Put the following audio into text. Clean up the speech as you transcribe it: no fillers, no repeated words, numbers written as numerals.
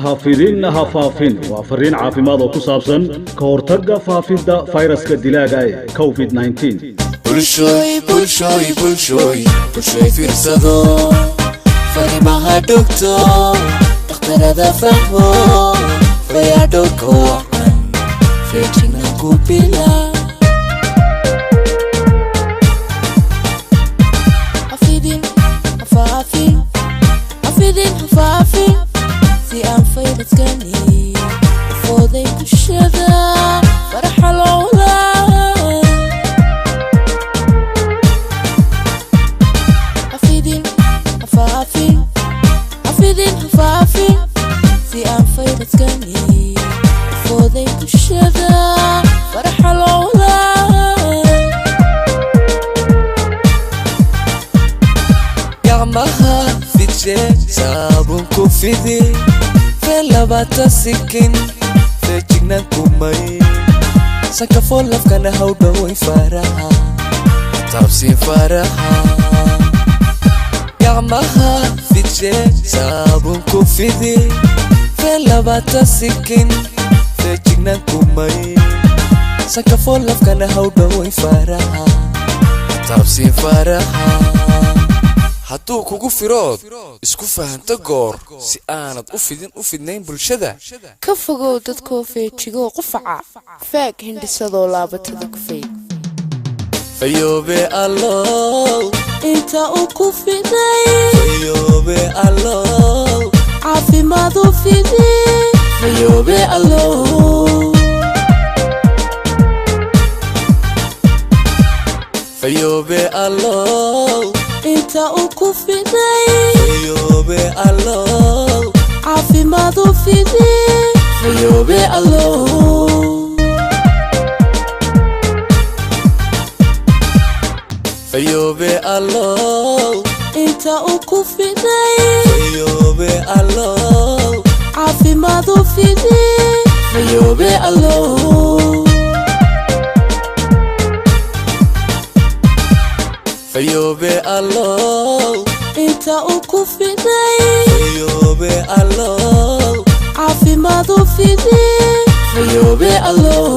هافرين هافافين وافرين عافيماد وكسابسن كورتقا فافيدا فيروس كدلاغاي كوفيد 19 بلشوي فرصدو فهمها دكتور دكتور هذا فهمه ويا دكتور فيتنا كوبيلا أفيدين في أنفي بتغني وفوضي بالشذا فرح العلا أفيدين في أنفي بتغني وفوضي بالشذا فرح العلا يعمها صابون كوفيدي فلا باتا سكين فجنا كوماي سكفول لفكنا هودا ويفارها تابسي فارها يعمها فيتشي صابون كوفيدي فلا باتا سكين فجنا كوماي سكفول لفكنا هودا ويفارها تابسي فارها hadduu kugu firood isku fahanto goor si aanad u fidnayn bulshada ka fogow dadkoo feejigo qufaca faag hindhisadoo laabatada ku feey fayoobe allow inta uu ku fiday fayoobe allow caafimaad u fiday fayoobe allow fayoobe allow inta uu ku fiday fayoobe allow caafimaad u fiday fayoobe allow fayoobe allow inta uu ku fiday fayoobe allow caafimaad u fiday fayoobe allow fayoobe allow inta uu ku fiday fayoobe allow caafimaad u fiday fayoobe allow